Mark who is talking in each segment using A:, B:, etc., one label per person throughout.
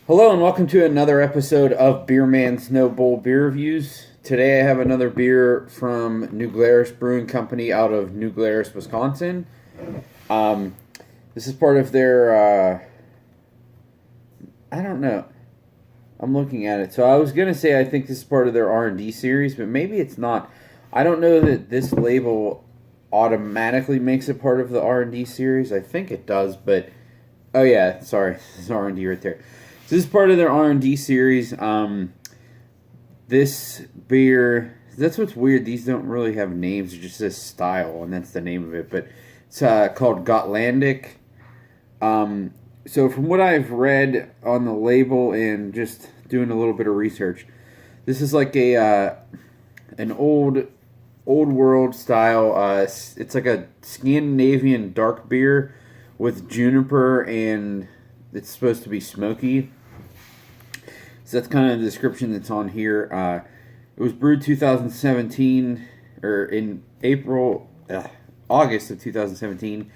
A: Hello and welcome to another episode of Beer Man's No Bowl Beer Reviews. Today I have another beer from New Glarus Brewing Company out of New Glarus, Wisconsin. Um, this is part of their, I don't know. I'm looking at it. So I was going to say I think this is part of their R&D series, but maybe it's not. I don't know that this label automatically makes it part of the R&D series. I think it does, but oh yeah, sorry. There's R&D right there. So this is part of their R&D series. This beer, that's what's weird. These don't really have names. It just says style, and that's the name of it. But it's called Gotlandic. So from what I've read on the label and just doing a little bit of research, this is like an old world style. It's like a Scandinavian dark beer with juniper, and it's supposed to be smoky. So that's kind of the description that's on here. It was brewed 2017, or in August of 2017,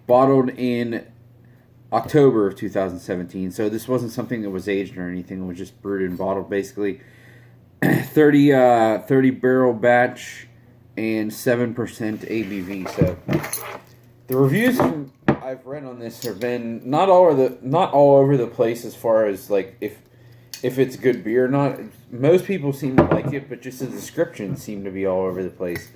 A: bottled in October of 2017. So this wasn't something that was aged or anything. It was just brewed and bottled, basically. 30 barrel batch and 7% ABV. So the reviews I've read on this have been not all over the place as far as like if it's good beer or not. Most people seem to like it, but just the descriptions seem to be all over the place.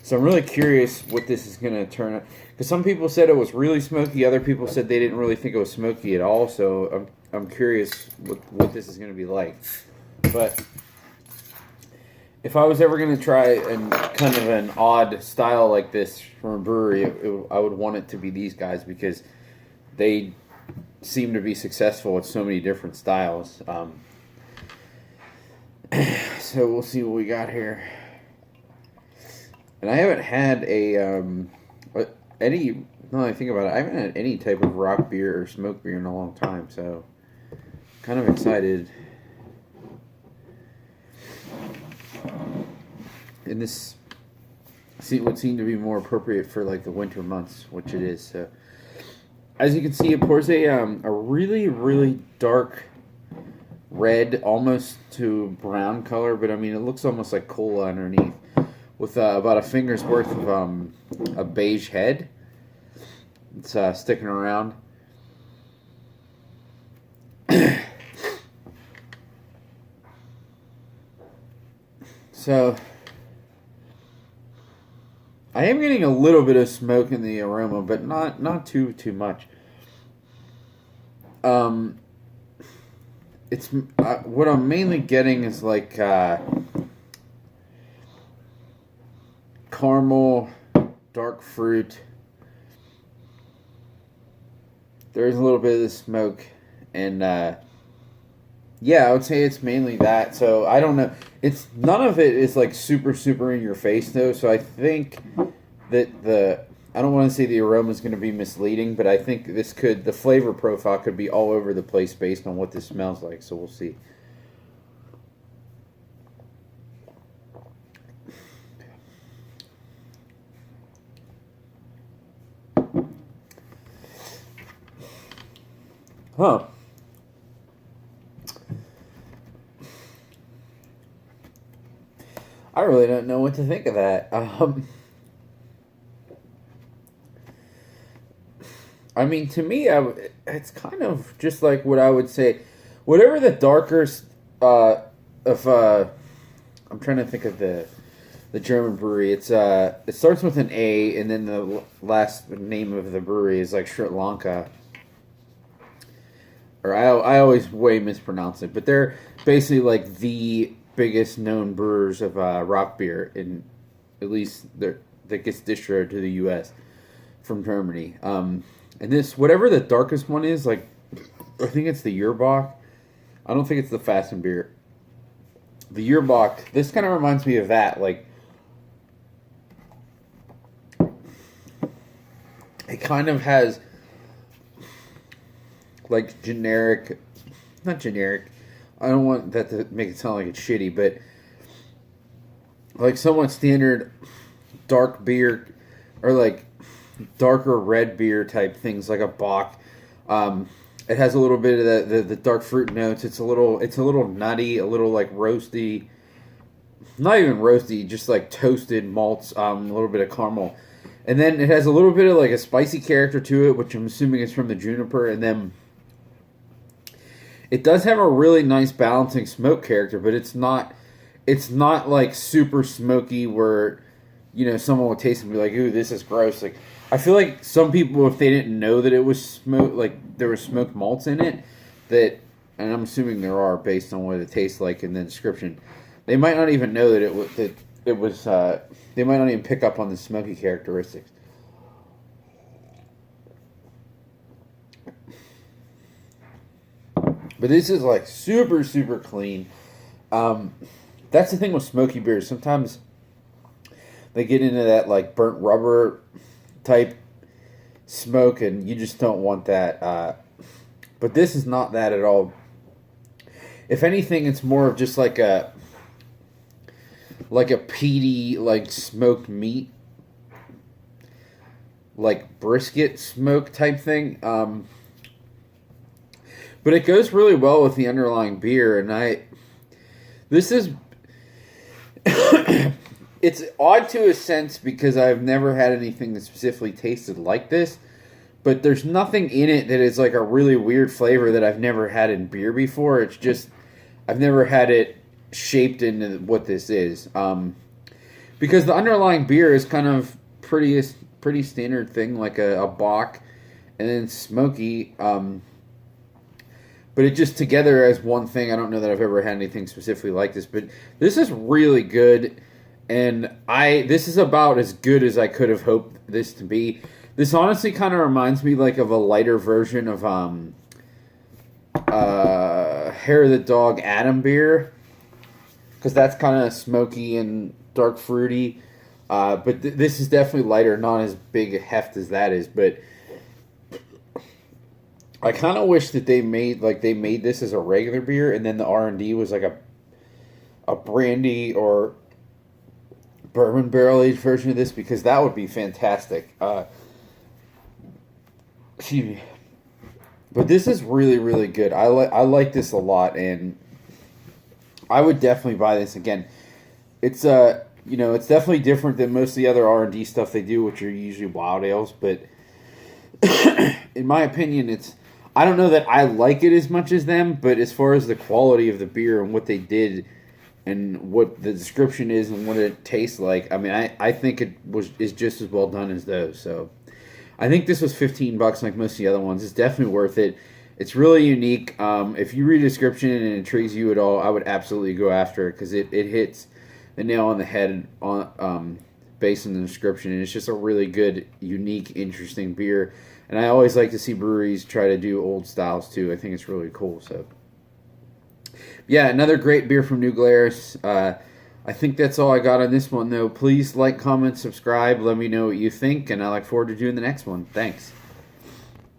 A: So I'm really curious what this is going to turn out. Because some people said it was really smoky. Other people said they didn't really think it was smoky at all. So I'm curious what this is going to be like. But if I was ever going to try kind of an odd style like this from a brewery, I would want it to be these guys because they seem to be successful with so many different styles. So we'll see what we got here. And I haven't had any. No, I think about it. I haven't had any type of rock beer or smoke beer in a long time. So, kind of excited. And this would seem to be more appropriate for like the winter months, which it is. So, as you can see, it pours a really, really dark red, almost to brown color, but I mean it looks almost like cola underneath, with about a finger's worth of a beige head. It's sticking around. So I am getting a little bit of smoke in the aroma, but not too much. It's what I'm mainly getting is like caramel, dark fruit. There's a little bit of the smoke, and yeah, I would say it's mainly that. So I don't know. It's none of it is like super in your face though. So I think that I don't want to say the aroma is going to be misleading, but I think the flavor profile could be all over the place based on what this smells like. So we'll see. Huh. I really don't know what to think of that. I mean, to me, it's kind of just like what I would say. Whatever the darker, I'm trying to think of the German brewery. It starts with an A, and then the last name of the brewery is like Sri Lanka. Or I always way mispronounce it, but they're basically like the biggest known brewers of rock beer, in at least that gets distributed to the U.S. from Germany. And this, whatever the darkest one is, like I think it's the Yerbach. I don't think it's the Fasten beer. The Yerbach. This kind of reminds me of that. Like it kind of has like not generic. I don't want that to make it sound like it's shitty, but like somewhat standard dark beer, or like darker red beer type things, like a Bock. It has a little bit of the dark fruit notes. It's a little nutty, a little like roasty. Not even roasty, just like toasted malts, a little bit of caramel. And then it has a little bit of like a spicy character to it, which I'm assuming is from the juniper. And then it does have a really nice balancing smoke character, but it's not like super smoky where, you know, someone would taste it and be like, ooh, this is gross. Like, I feel like some people, if they didn't know that it was smoke, like there was smoked malts in it, that, and I'm assuming there are based on what it tastes like in the description, they might not even know that it was they might not even pick up on the smoky characteristics. But this is like super, super clean. That's the thing with smoky beers. Sometimes they get into that like burnt rubber type smoke, and you just don't want that. But this is not that at all. If anything, it's more of just like a peaty, like smoked meat, like brisket smoke type thing. But it goes really well with the underlying beer, and this is, it's odd to a sense because I've never had anything that specifically tasted like this, but there's nothing in it that is like a really weird flavor that I've never had in beer before. It's just, I've never had it shaped into what this is. Because the underlying beer is kind of pretty standard thing, like a Bock, and then smoky, but it just together as one thing. I don't know that I've ever had anything specifically like this, but this is really good, and this is about as good as I could have hoped this to be. This honestly kind of reminds me like of a lighter version of Hair of the Dog Adam beer, because that's kind of smoky and dark fruity, but this is definitely lighter, not as big a heft as that is, but I kind of wish that they made this as a regular beer, and then the R&D was like a brandy or bourbon barrel aged version of this, because that would be fantastic. Excuse me, but this is really, really good. I like this a lot, and I would definitely buy this again. It's it's definitely different than most of the other R&D stuff they do, which are usually wild ales, but in my opinion, I don't know that I like it as much as them, but as far as the quality of the beer and what they did and what the description is and what it tastes like, I mean, I think is just as well done as those. So I think this was $15 like most of the other ones. It's definitely worth it. It's really unique. If you read the description and it intrigues you at all, I would absolutely go after it, because it hits the nail on the head based on the description. And it's just a really good, unique, interesting beer. And I always like to see breweries try to do old styles too. I think it's really cool. So, yeah, another great beer from New Glarus. I think that's all I got on this one, though. Please like, comment, subscribe. Let me know what you think, and I look forward to doing the next one. Thanks.